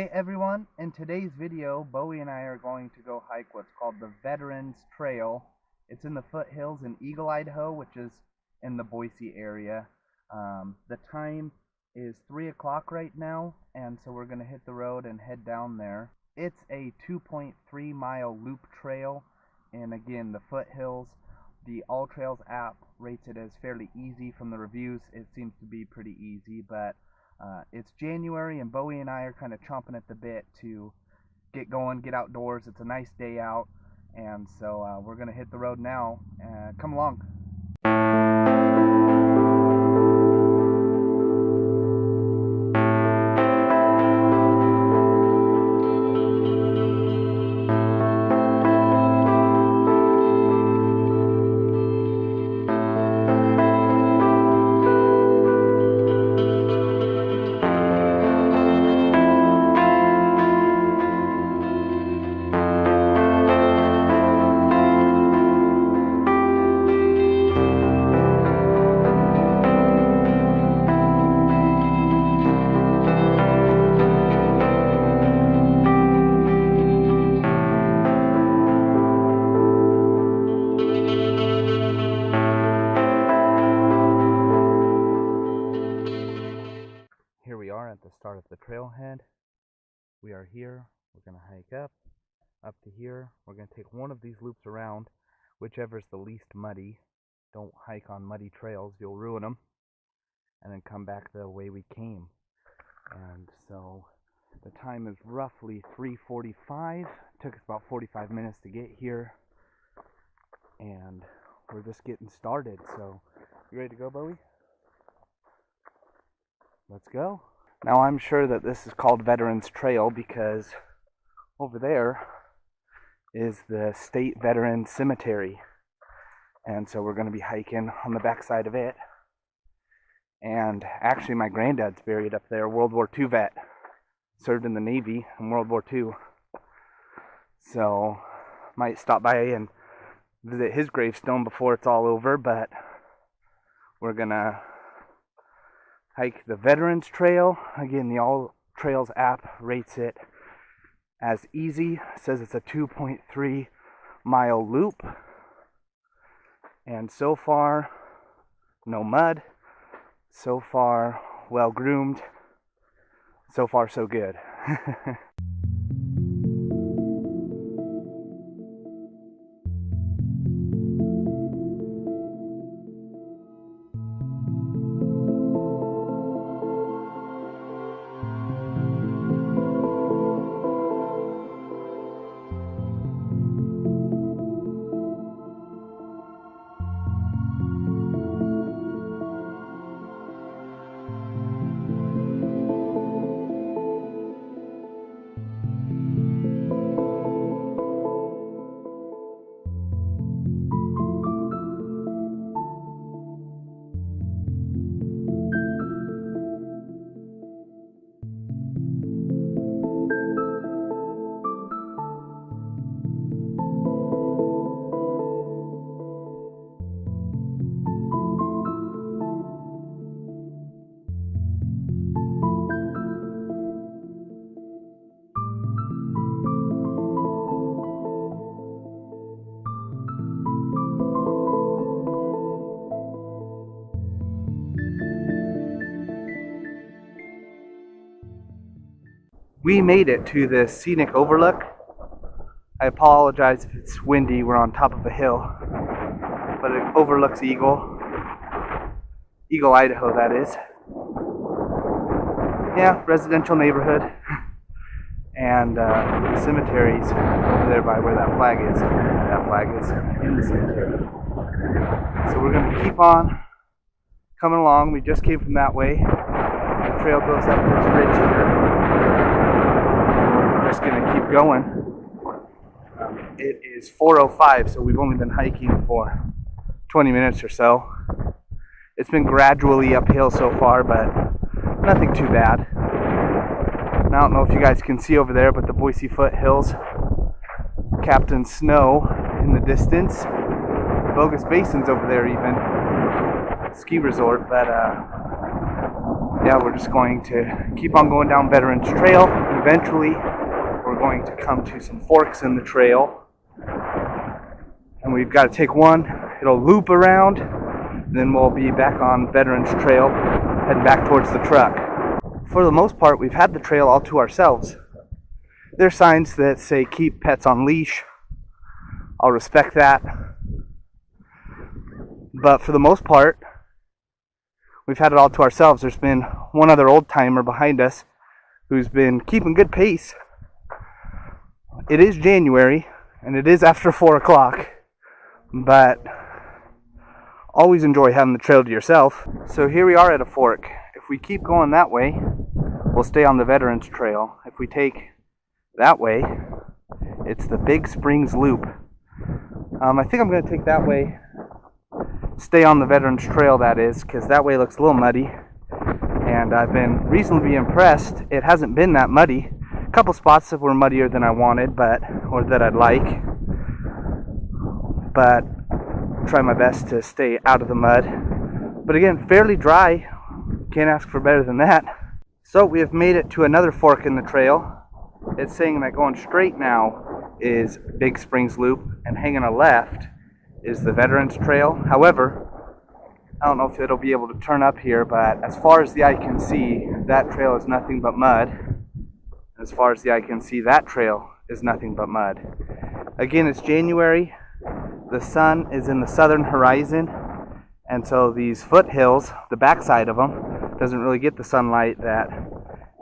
Hey everyone, in today's video, Bowie and I are going to go hike what's called the Veterans Trail. It's in the foothills in Eagle, Idaho, which is in the Boise area. The time is 3 o'clock right now, and so we're going to hit the road and head down there. It's a 2.3 mile loop trail, and again, the foothills. The AllTrails app rates it as fairly easy. From the reviews, it seems to be pretty easy, but it's January and Bowie and I are kind of chomping at the bit to get going, get outdoors. It's a nice day out, and so we're going to hit the road now. Come along. Here we are at the start of the trailhead. We are here. We're going to hike up to here. We're going to take one of these loops around, whichever is the least muddy. Don't hike on muddy trails, you'll ruin them. And then come back the way we came. And so the time is roughly 3:45. Took us about 45 minutes to get here. And we're just getting started. So, you ready to go, Bowie? Let's go. Now I'm sure that this is called Veterans Trail because over there is the State Veterans Cemetery. And so we're going to be hiking on the backside of it. And actually my granddad's buried up there, World War II vet. Served in the Navy in World War II. So might stop by and visit his gravestone before it's all over, but we're going to hike the Veterans Trail. Again, the AllTrails app rates it as easy. It says it's a 2.3 mile loop. And so far, no mud. So far, well groomed. So far, so good. We made it to the scenic overlook. I apologize if it's windy, we're on top of a hill, but it overlooks Eagle, Idaho that is. Yeah, residential neighborhood. And the cemetery's over there by where that flag is. That flag is in the cemetery. So we're going to keep on coming along. We just came from that way. The trail goes up this ridge here. Just gonna keep going. It is 4:05, so we've only been hiking for 20 minutes or so. It's been gradually uphill so far, but nothing too bad. And I don't know if you guys can see over there, but the Boise foothills, Captain Snow in the distance. Bogus Basin's over there even. Ski resort, but yeah, we're just going to keep on going down Veterans Trail. Eventually, we're going to come to some forks in the trail, and we've got to take one. It'll loop around, then we'll be back on Veterans Trail, heading back towards the truck. For the most part, we've had the trail all to ourselves. There's signs that say keep pets on leash. I'll respect that. But for the most part, we've had it all to ourselves. There's been one other old timer behind us who's been keeping good pace. It is January, and it is after 4 o'clock, but always enjoy having the trail to yourself. So here we are at a fork. If we keep going that way, we'll stay on the Veterans Trail. If we take that way, it's the Big Springs Loop. I think I'm going to take that way, stay on the Veterans Trail, that is, because that way looks a little muddy, and I've been reasonably impressed. It hasn't been that muddy. A couple spots that were muddier than I wanted, or that I'd like, but try my best to stay out of the mud. But again, fairly dry. Can't ask for better than that. So we have made it to another fork in the trail. It's saying that going straight now is Big Springs Loop, and hanging a left is the Veterans Trail. However, I don't know if it'll be able to turn up here, but as far as the eye can see, that trail is nothing but mud. As far as the eye can see, that trail is nothing but mud. Again, it's January. The sun is in the southern horizon, and so these foothills, the backside of them, doesn't really get the sunlight that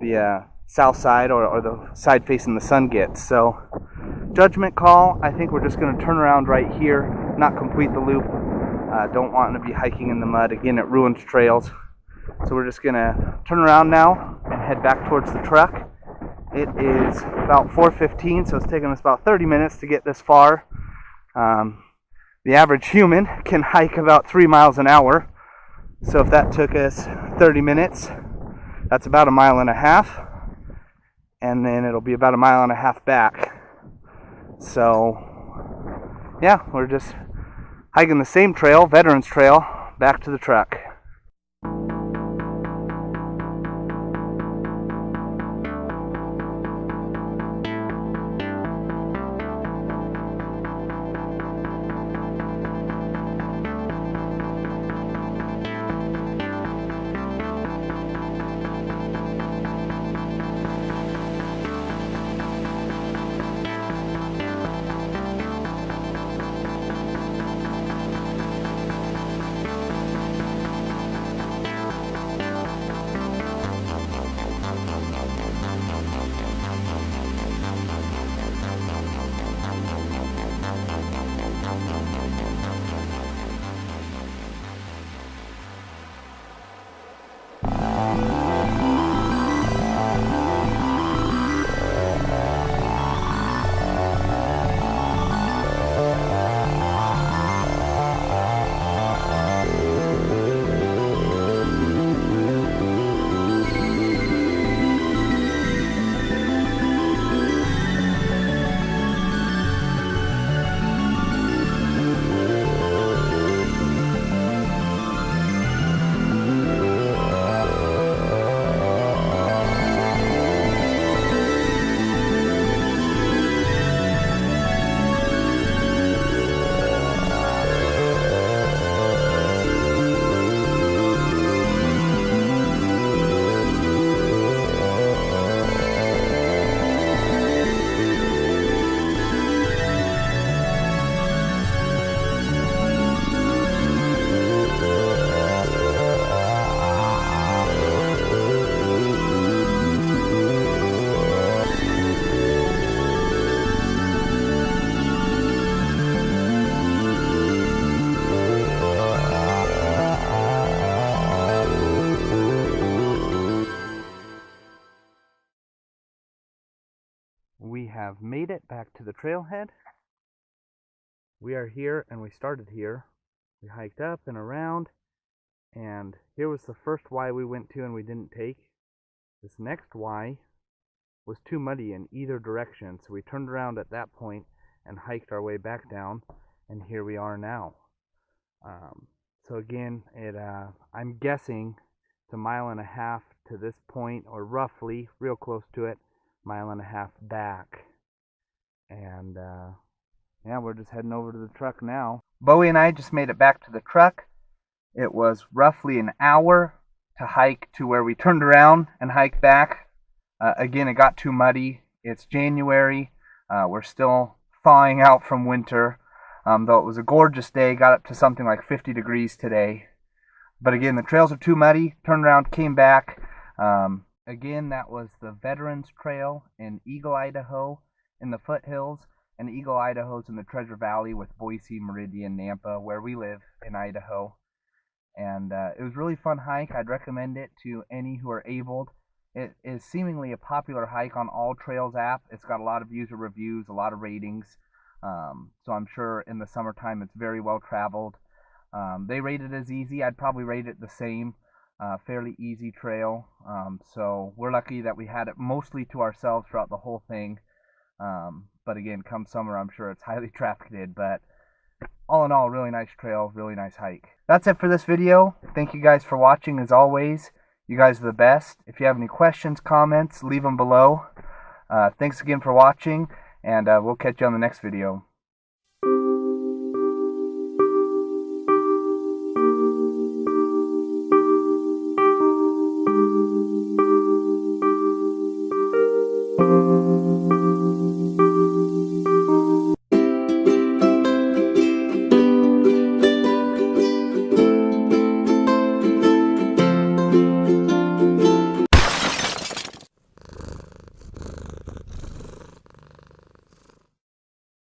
the south side or the side facing the sun gets. So, judgment call. I think we're just going to turn around right here, not complete the loop. Don't want to be hiking in the mud. Again, it ruins trails. So we're just going to turn around now and head back towards the truck. It is about 4:15, so it's taken us about 30 minutes to get this far. The average human can hike about 3 miles an hour. So if that took us 30 minutes, that's about 1.5 miles. And then it'll be about 1.5 miles back. So, yeah, we're just hiking the same trail, Veterans Trail, back to the truck. We have made it back to the trailhead. We are here, and we started here. We hiked up and around, and here was the first Y we went to and we didn't take. This next Y was too muddy in either direction, so we turned around at that point and hiked our way back down, and here we are now. So again, I'm guessing It's 1.5 miles to this point, or roughly, real close to it, 1.5 miles back. And yeah, we're just heading over to the truck now. Bowie and I just made it back to the truck. It was roughly an hour to hike to where we turned around and hiked back. Again, it got too muddy. It's January. We're still thawing out from winter. Though it was a gorgeous day, got up to something like 50 degrees today. But again, the trails are too muddy. Turned around, came back. Again, that was the Veterans Trail in Eagle, Idaho, in the foothills. And Eagle, Idaho is in the Treasure Valley with Boise, Meridian, Nampa, where we live in Idaho. And it was a really fun hike. I'd recommend it to any who are able. It is seemingly a popular hike on AllTrails app. It's got a lot of user reviews, a lot of ratings. So I'm sure in the summertime it's very well traveled. They rate it as easy. I'd probably rate it the same. Fairly easy trail. So we're lucky that we had it mostly to ourselves throughout the whole thing. But again, come summer, I'm sure it's highly trafficked. But all in all, really nice trail, really nice hike. That's it for this video. Thank you guys for watching as always. You guys are the best. If you have any questions, comments, leave them below. Thanks again for watching, and we'll catch you on the next video.